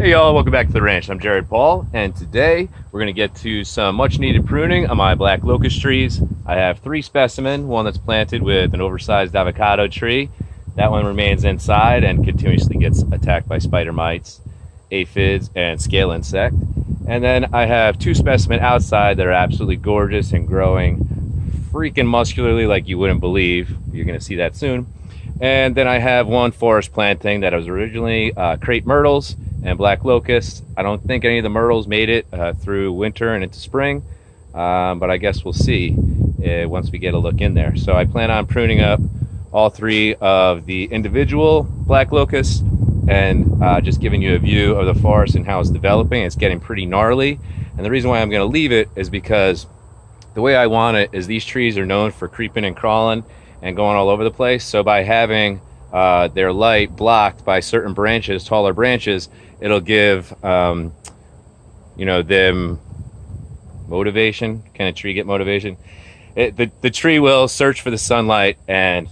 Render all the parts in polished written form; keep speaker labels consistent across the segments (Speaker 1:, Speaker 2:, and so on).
Speaker 1: Hey y'all, welcome back to the ranch. I'm Jared Paul, and today we're going to get to some much needed pruning on my black locust trees. I have 3 specimens, one that's planted with an oversized avocado tree. That one remains inside and continuously gets attacked by spider mites, aphids, and scale insect. And then I have 2 specimens outside that are absolutely gorgeous and growing freaking muscularly like you wouldn't believe. You're going to see that soon. And then I have 1 forest planting that was originally crepe myrtles and black locusts. I don't think any of the myrtles made it through winter and into spring, but I guess we'll see once we get a look in there. So I plan on pruning up all 3 of the individual black locusts and just giving you a view of the forest and how it's developing. It's getting pretty gnarly, and the reason why I'm going to leave it is because the way I want it is these trees are known for creeping and crawling and going all over the place. So by having their light blocked by certain branches, taller branches, it'll give them motivation. Can a tree get motivation? The tree will search for the sunlight and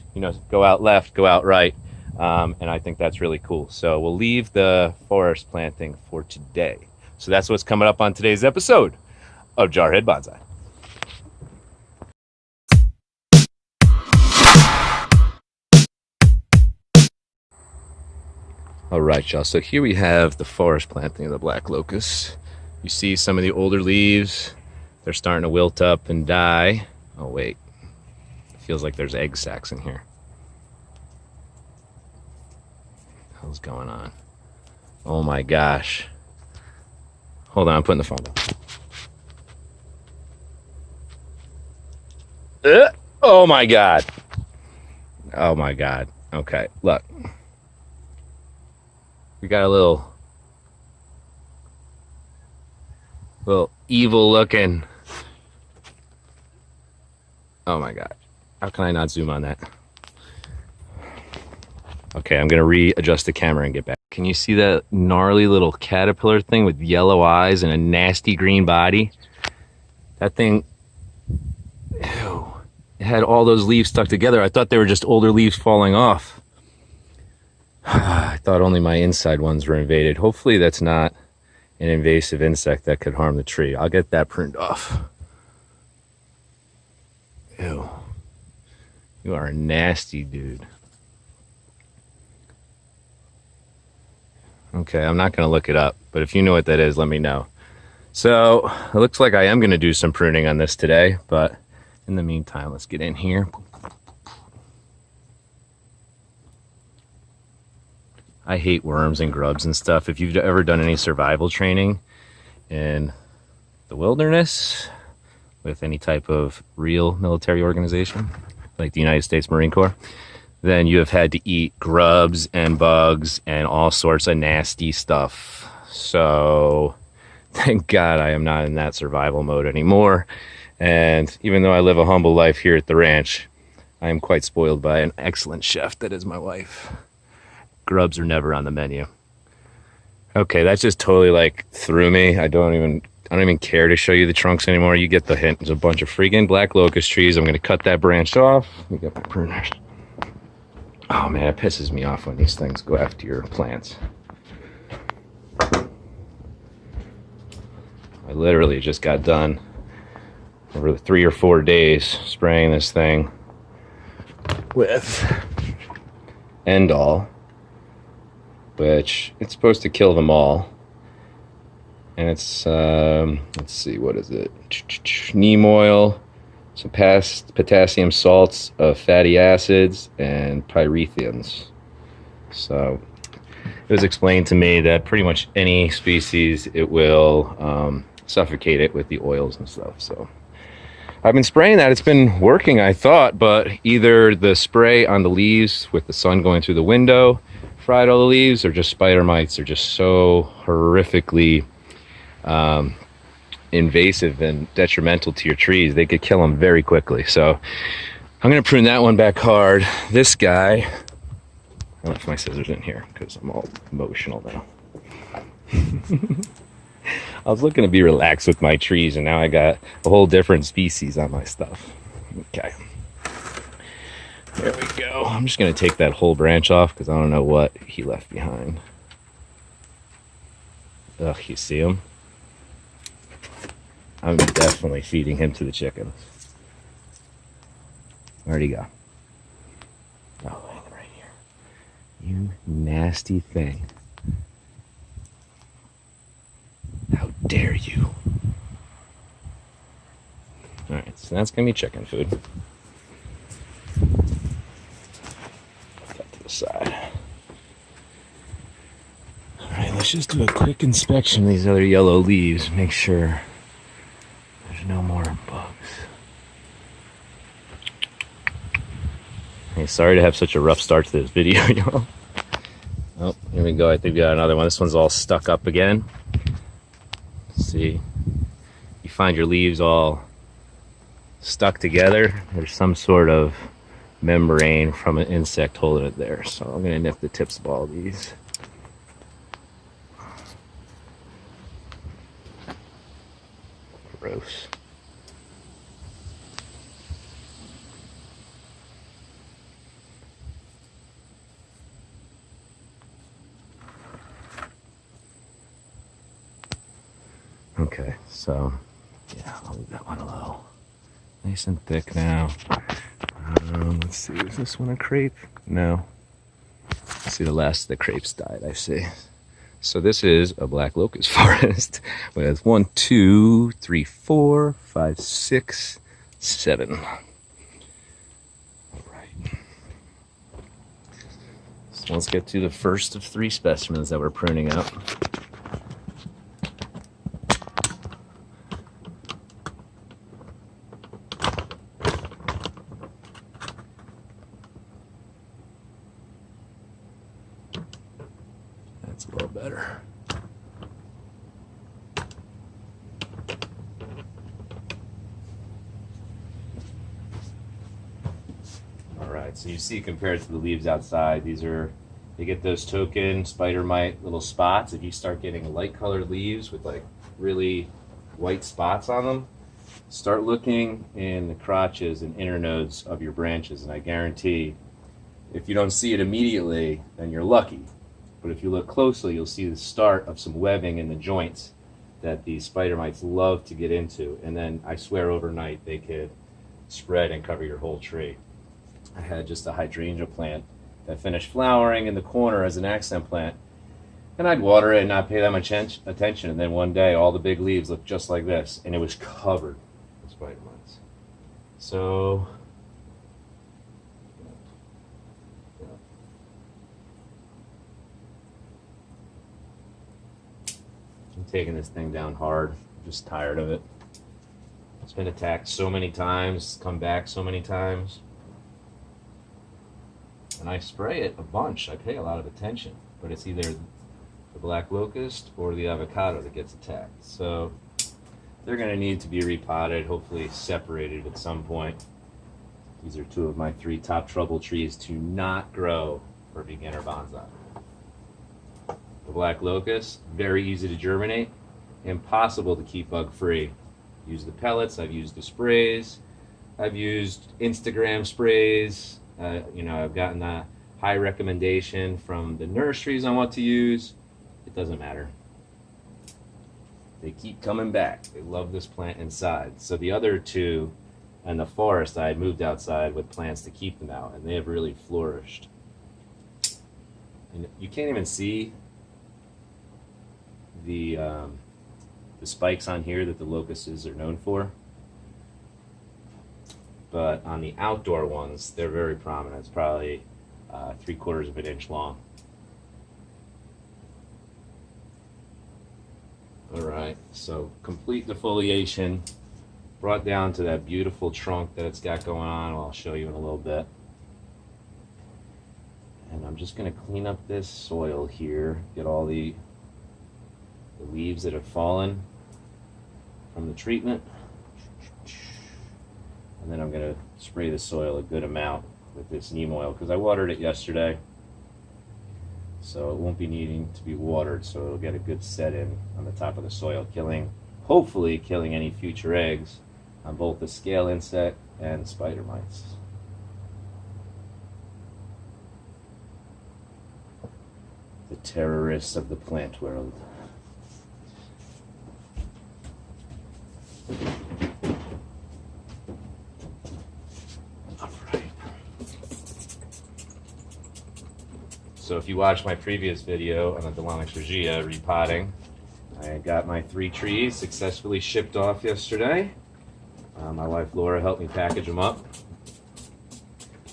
Speaker 1: go out left, go out right, and I think that's really cool. So we'll leave the forest planting for today. So that's what's coming up on today's episode of Jarhead Bonsai. All right, y'all, so here we have the forest planting of the black locust. You see some of the older leaves. They're starting to wilt up and die. Oh, wait. It feels like there's egg sacs in here. What the hell's going on? Oh, my gosh. Hold on, I'm putting the phone down. Oh, my God. Oh, my God. Okay, look. We got a little evil looking. Oh my God. How can I not zoom on that? Okay, I'm gonna readjust the camera and get back. Can you see that gnarly little caterpillar thing with yellow eyes and a nasty green body? That thing, ew, it had all those leaves stuck together. I thought they were just older leaves falling off. I thought only my inside ones were invaded. Hopefully that's not an invasive insect that could harm the tree. I'll get that pruned off. Ew. You are a nasty dude. Okay, I'm not going to look it up, but if you know what that is, let me know. So, it looks like I am going to do some pruning on this today, but in the meantime, let's get in here. I hate worms and grubs and stuff. If you've ever done any survival training in the wilderness with any type of real military organization, like the United States Marine Corps, then you have had to eat grubs and bugs and all sorts of nasty stuff. So thank God I am not in that survival mode anymore. And even though I live a humble life here at the ranch, I am quite spoiled by an excellent chef that is my wife. Grubs are never on the menu. Okay, that just totally like threw me. I don't even care to show you the trunks anymore. You get the hint. There's a bunch of freaking black locust trees. I'm gonna cut that branch off. Let me get my pruners. Oh man, it pisses me off when these things go after your plants. I literally just got done over the 3 or 4 days spraying this thing with Endall, which it's supposed to kill them all. And it's, let's see, what is it? Neem oil, some potassium salts of fatty acids, and pyrethins. So it was explained to me that pretty much any species, it will suffocate it with the oils and stuff. So I've been spraying that. It's been working, I thought, but either the spray on the leaves with the sun going through the window fried all the leaves, or just spider mites are just so horrifically invasive and detrimental to your trees. They could kill them very quickly. So I'm going to prune that one back hard. This guy, I left my scissors in here because I'm all emotional now. I was looking to be relaxed with my trees, and now I got a whole different species on my stuff. Okay. There we go. I'm just going to take that whole branch off because I don't know what he left behind. Ugh, you see him? I'm definitely feeding him to the chickens. Where'd he go? Oh, hanging right here. You nasty thing. How dare you? Alright, so that's going to be chicken food. Put that to the side. Alright, let's just do a quick inspection of these other yellow leaves. Make sure there's no more bugs. Hey, sorry to have such a rough start to this video, y'all. Oh, here we go. I think we got another one. This one's all stuck up again. See, you find your leaves all stuck together. There's some sort of membrane from an insect holding it there. So I'm going to nip the tips of all these. Gross. Okay, so yeah, I'll leave that one alone. Nice and thick now. Let's see, is this one a crepe? No. See, the last of the crepes died, I see. So this is a black locust forest with 1, 2, 3, 4, 5, 6, 7. All right. So let's get to the first of 3 specimens that we're pruning out. That's a little better. All right, so you see compared to the leaves outside, they get those token spider mite little spots. If you start getting light colored leaves with like really white spots on them, start looking in the crotches and inner nodes of your branches, and I guarantee if you don't see it immediately, then you're lucky. But if you look closely, you'll see the start of some webbing in the joints that these spider mites love to get into. And then I swear overnight they could spread and cover your whole tree. I had just a hydrangea plant that finished flowering in the corner as an accent plant. And I'd water it and not pay that much attention. And then one day all the big leaves looked just like this. And it was covered with spider mites. So I'm taking this thing down hard. I'm just tired of it. It's been attacked so many times, come back so many times. And I spray it a bunch. I pay a lot of attention. But it's either the black locust or the avocado that gets attacked. So they're going to need to be repotted, hopefully separated at some point. These are 2 of my 3 top trouble trees to not grow for beginner bonsai. The black locust, very easy to germinate, impossible to keep bug free. Use the pellets, I've used the sprays, I've used Instagram sprays, I've gotten a high recommendation from the nurseries on what to use. It doesn't matter. They keep coming back. They love this plant inside. So the other 2 in the forest, I had moved outside with plants to keep them out, and they have really flourished. And you can't even see the spikes on here that the locusts are known for, but on the outdoor ones they're very prominent. It's probably 3/4 of an inch long. All right, so complete defoliation, brought down to that beautiful trunk that it's got going on. I'll show you in a little bit. And I'm just going to clean up this soil here, get all the leaves that have fallen from the treatment, and then I'm going to spray the soil a good amount with this neem oil because I watered it yesterday, so it won't be needing to be watered, so it'll get a good set in on the top of the soil, hopefully killing any future eggs on both the scale insect and spider mites. The terrorists of the plant world. So if you watched my previous video on the Locust repotting, I got my 3 trees successfully shipped off yesterday. My wife Laura helped me package them up.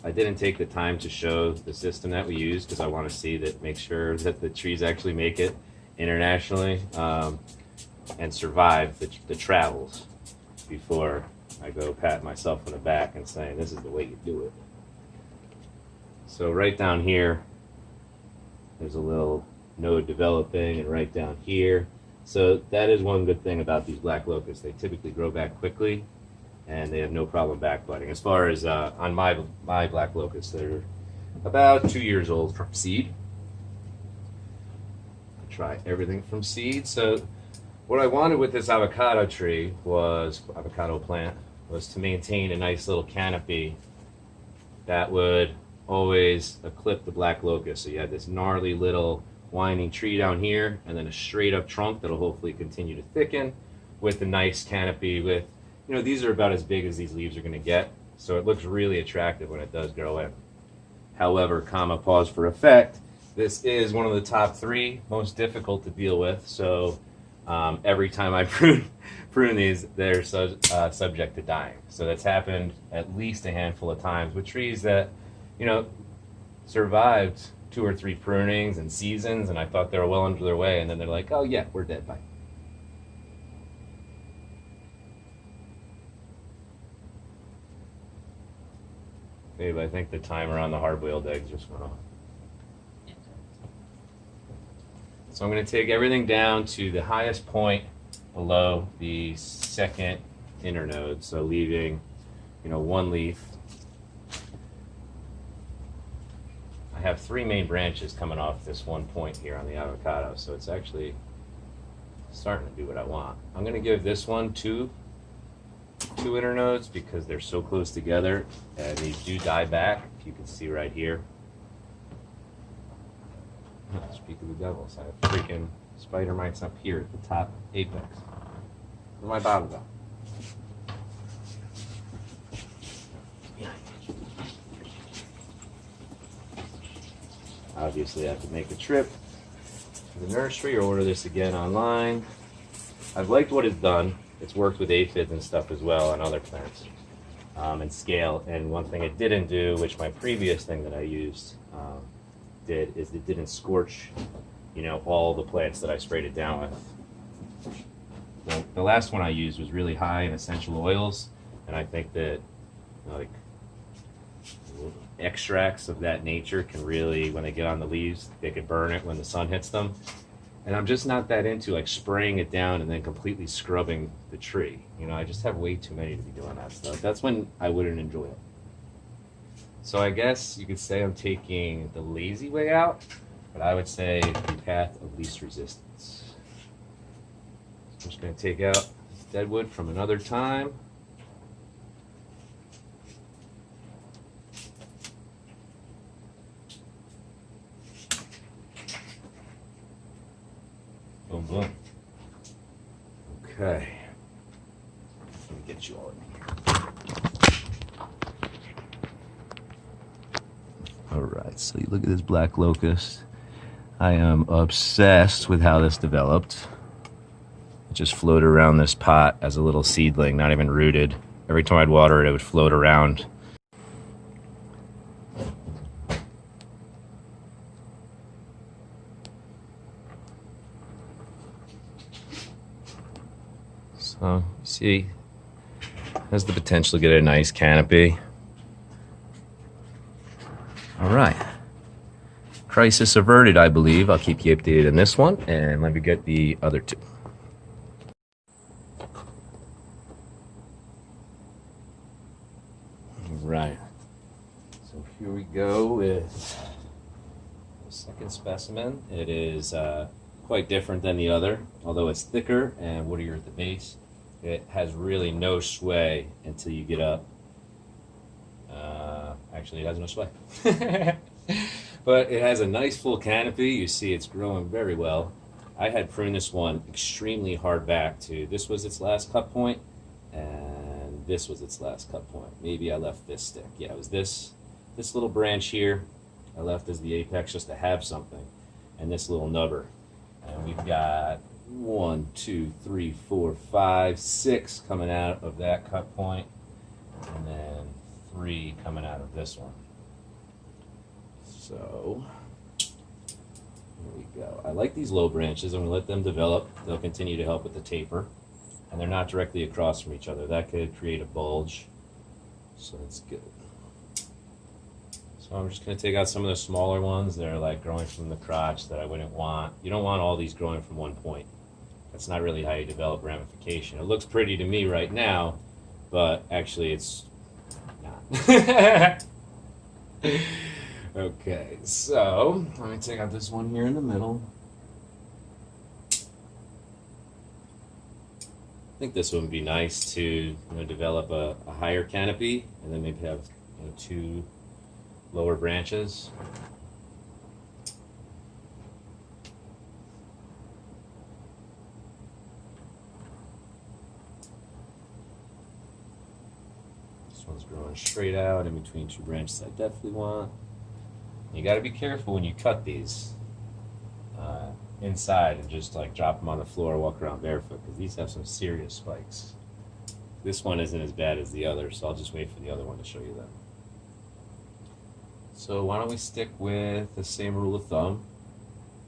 Speaker 1: I didn't take the time to show the system that we use because I want to see that, make sure that the trees actually make it internationally and survive the travels before I go pat myself on the back and say this is the way you do it. So right down here, there's a little node developing, and right down here. So that is one good thing about these black locusts. They typically grow back quickly, and they have no problem backbudding. As far as on my black locusts, they're about 2 years old from seed. I try everything from seed. So what I wanted with this avocado plant was to maintain a nice little canopy that would always eclipse the black locust. So you had this gnarly little winding tree down here, and then a straight up trunk that'll hopefully continue to thicken with a nice canopy with, you know, these are about as big as these leaves are going to get. So it looks really attractive when it does grow in. However, pause for effect, this is one of the top 3 most difficult to deal with. So every time I prune these, they're subject to dying. So that's happened at least a handful of times with trees that, you know, survived 2 or 3 prunings and seasons, and I thought they were well under their way, and then they're like, oh yeah, we're dead, bye. Babe, I think the timer on the hard-boiled eggs just went off. So I'm going to take everything down to the highest point below the second inner node, so leaving, you know, 1 leaf. I have 3 main branches coming off this one point here on the avocado, so it's actually starting to do what I want. I'm going to give this one two inner nodes because they're so close together, and these do die back, if you can see right here. Speak of the devils, I have freaking spider mites up here at the top apex. Where'd my bottle go? Obviously I have to make a trip to the nursery or order this again online. I've liked what it's done. It's worked with aphids and stuff as well on other plants and scale. And one thing it didn't do, which my previous thing that I used did, is it didn't scorch, you know, all the plants that I sprayed it down with. The last one I used was really high in essential oils, and I think that, like, extracts of that nature can really, when they get on the leaves, they could burn it when the sun hits them. And I'm just not that into like spraying it down and then completely scrubbing the tree. You know, I just have way too many to be doing that stuff. That's when I wouldn't enjoy it. So I guess you could say I'm taking the lazy way out, but I would say the path of least resistance. So I'm just going to take out this dead wood from another time. Boom, boom. Okay. Let me get you all in here. All right, so you look at this black locust. I am obsessed with how this developed. It just floated around this pot as a little seedling, not even rooted. Every time I'd water it, it would float around. So, you see, has the potential to get a nice canopy. All right. Crisis averted, I believe. I'll keep you updated on this one, and let me get the other 2. All right. So here we go with the second specimen. It is quite different than the other, although it's thicker and woodier at the base. It has really no sway until you get up. Actually, it has no sway. But it has a nice full canopy. You see it's growing very well. I had pruned this one extremely hard back to, this was its last cut point, and this was its last cut point. Maybe I left this stick. Yeah, it was this little branch here, I left as the apex just to have something, and this little nubber. And we've got 1, 2, 3, 4, 5, 6 coming out of that cut point, and then 3 coming out of this one. So here we go. I like these low branches. I'm going to let them develop. They'll continue to help with the taper, and they're not directly across from each other. That could create a bulge, so that's good. So I'm just going to take out some of the smaller ones that are like growing from the crotch that I wouldn't want. You don't want all these growing from one point. That's not really how you develop ramification. It looks pretty to me right now, but actually it's not. Okay, so let me take out this one here in the middle. I think this would be nice to develop a higher canopy, and then maybe have 2 lower branches. This one's growing straight out in between 2 branches I definitely want. You got to be careful when you cut these inside and just like drop them on the floor, walk around barefoot, because these have some serious spikes. This one isn't as bad as the other, so I'll just wait for the other one to show you that. So why don't we stick with the same rule of thumb.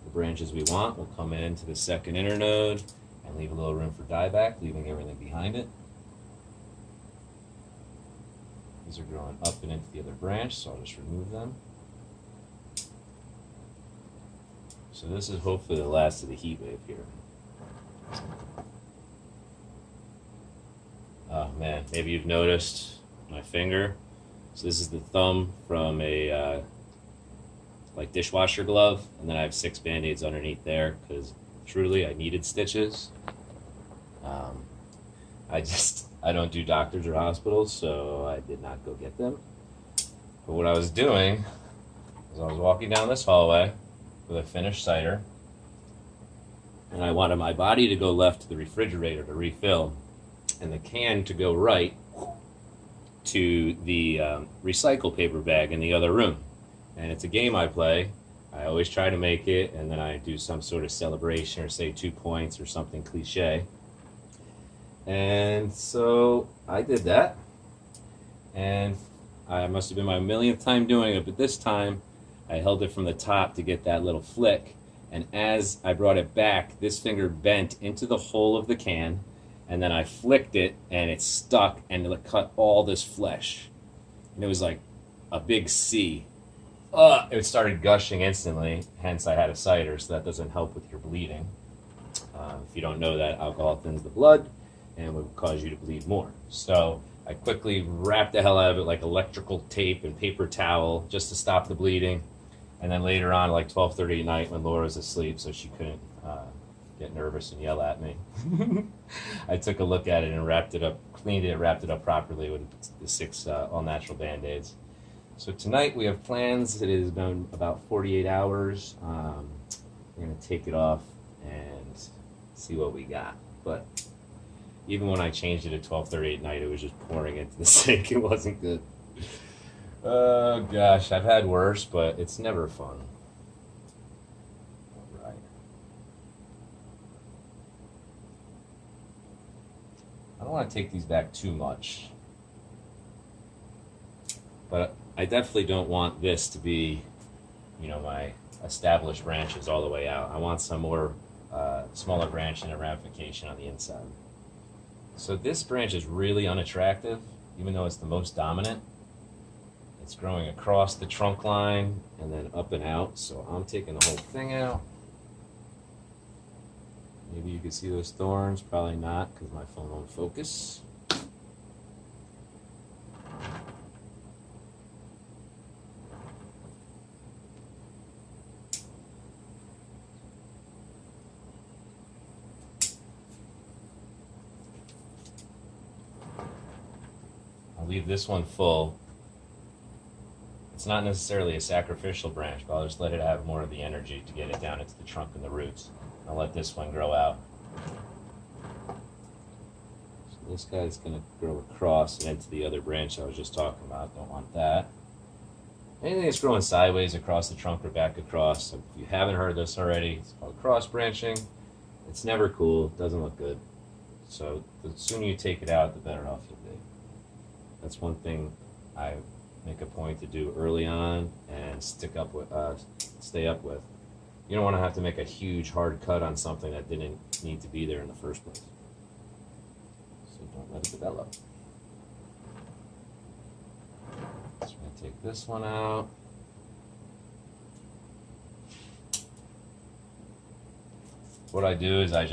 Speaker 1: The branches we want will come into the second internode and leave a little room for dieback, leaving everything behind it. These are growing up and into the other branch, so I'll just remove them. So this is hopefully the last of the heat wave here. Oh man, maybe you've noticed my finger. So this is the thumb from a like dishwasher glove, and then I have 6 band-aids underneath there because truly I needed stitches. I don't do doctors or hospitals, so I did not go get them. But what I was doing is I was walking down this hallway with a finished cider, and I wanted my body to go left to the refrigerator to refill, and the can to go right to the recycle paper bag in the other room. And it's a game I play. I always try to make it, and then I do some sort of celebration or say 2 points or something cliche. And so I did that, and I must have been my millionth time doing it, but this time I held it from the top to get that little flick, and as I brought it back, this finger bent into the hole of the can, and then I flicked it, and it stuck, and it cut all this flesh. And it was like a big C. It started gushing instantly, hence I had a cider, so that doesn't help with your bleeding. If you don't know that, alcohol thins the blood and would cause you to bleed more. So I quickly wrapped the hell out of it like electrical tape and paper towel just to stop the bleeding. And then later on, like 12:30 at night when Laura was asleep, so she couldn't get nervous and yell at me, I took a look at it and wrapped it up, cleaned it, wrapped it up properly with the 6 all-natural Band-Aids. So tonight we have plans. It has been about 48 hours. We're going to take it off and see what we got. But even when I changed it at 12:30 at night, it was just pouring into the sink. It wasn't good. Oh gosh, I've had worse, but it's never fun. All right. I don't want to take these back too much, but I definitely don't want this to be, my established branches all the way out. I want some more smaller branch and a ramification on the inside. So this branch is really unattractive, even though it's the most dominant. It's growing across the trunk line and then up and out, so I'm taking the whole thing out. Maybe you can see those thorns, probably not because my phone won't focus. I'll leave this one full. It's not necessarily a sacrificial branch, but I'll just let it have more of the energy to get it down into the trunk and the roots. I'll let this one grow out. So this guy's going to grow across and into the other branch I was just talking about. Don't want that. Anything that's growing sideways across the trunk or back across. So if you haven't heard this already, it's called cross branching. It's never cool. It doesn't look good. So the sooner you take it out, the better off you'll be. That's one thing I make a point to do early on and stay up with. You don't want to have to make a huge hard cut on something that didn't need to be there in the first place. So don't let it develop. So I'm going to take this one out. What I do is I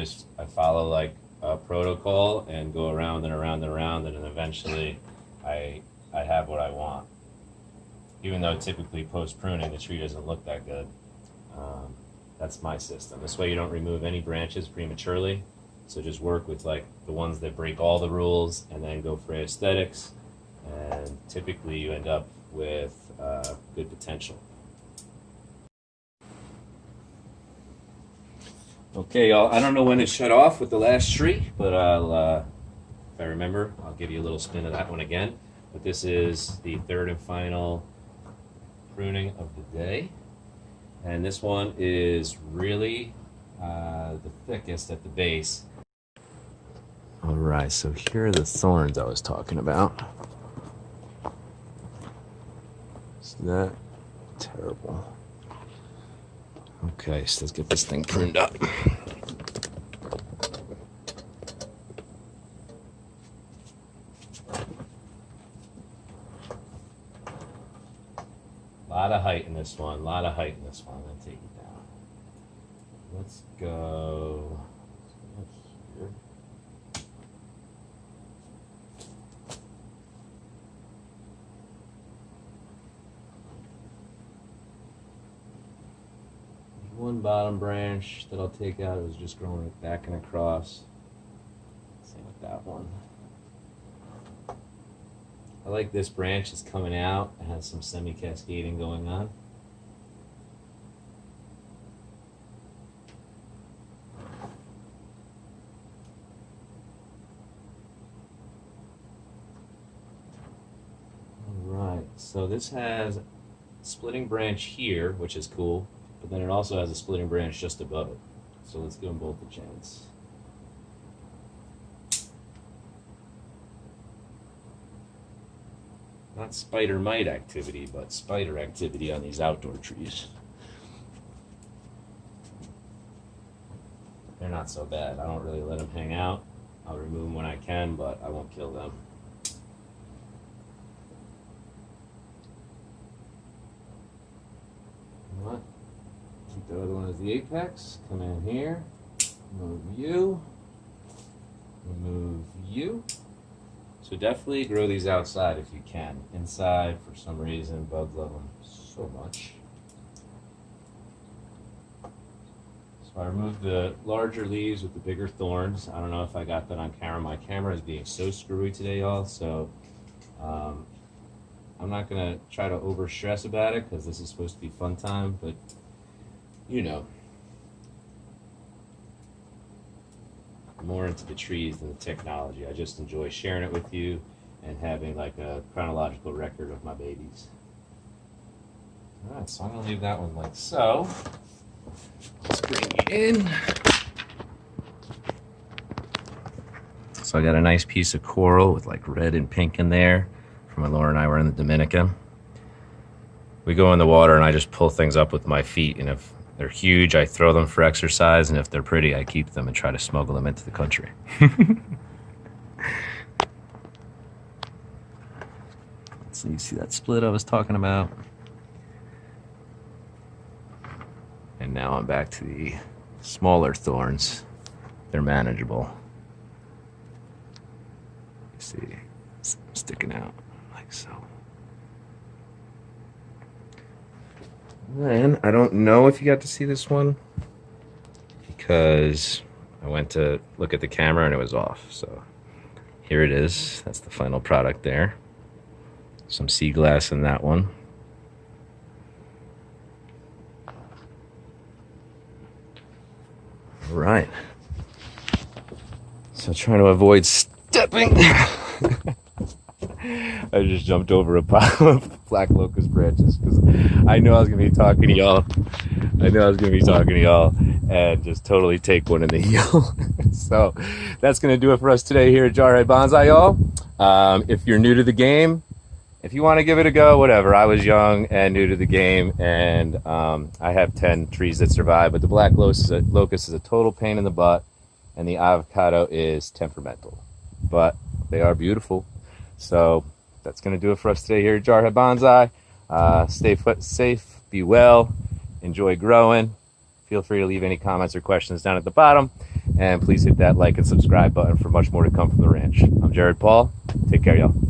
Speaker 1: follow like a protocol and go around and around and around, and then eventually I have what I want. Even though typically post pruning the tree doesn't look that good. That's my system. This way you don't remove any branches prematurely. So just work with like the ones that break all the rules and then go for aesthetics. And typically you end up with good potential. Okay, y'all, I don't know when it shut off with the last tree, but if I remember, I'll give you a little spin of that one again. But this is the third and final pruning of the day. And this one is really the thickest at the base. All right, so here are the thorns I was talking about. Isn't that terrible? Okay, so let's get this thing pruned up. A lot of height in this one, a lot of height in this one. I'm going to take it down. Let's go here. One bottom branch that I'll take out. It was just growing back and across. Same with that one. I like this branch is coming out. It has some semi-cascading going on. Alright, so this has a splitting branch here, which is cool, but then it also has a splitting branch just above it. So let's give them both a chance. Not spider mite activity, but spider activity on these outdoor trees. They're not so bad. I don't really let them hang out. I'll remove them when I can, but I won't kill them. You know what? Keep the other one as the apex. Come in here. Remove you. Remove you. So definitely grow these outside if you can. Inside, for some reason, bugs love them so much. So I removed the larger leaves with the bigger thorns. I don't know if I got that on camera. My camera is being so screwy today, y'all. So I'm not going to try to over stress about it because this is supposed to be fun time, but you know. More into the trees than the technology. I just enjoy sharing it with you and having like a chronological record of my babies. Alright, so I'm going to leave that one like so. Let's bring it in. So I got a nice piece of coral with like red and pink in there from when Laura and I were in the Dominican. We go in the water and I just pull things up with my feet, and if they're huge, I throw them for exercise, and if they're pretty, I keep them and try to smuggle them into the country. So you see that split I was talking about? And now I'm back to the smaller thorns. They're manageable. You see, it's sticking out like so. And I don't know if you got to see this one because I went to look at the camera and it was off. So here it is. That's the final product there. Some sea glass in that one. All right. So trying to avoid stepping. I just jumped over a pile of black locust branches, because I know I was going to be talking to y'all. And just totally take one in the heel. So that's going to do it for us today here at Jarhead Bonsai, y'all. If you're new to the game, if you want to give it a go, whatever. I was young and new to the game, and I have 10 trees that survive, but the black locust is a total pain in the butt, and the avocado is temperamental, but they are beautiful. So that's going to do it for us today here at Jarhead Bonsai. Stay safe, be well, enjoy growing. Feel free to leave any comments or questions down at the bottom, and please hit that like and subscribe button for much more to come from the ranch. I'm Jared Paul. Take care, y'all.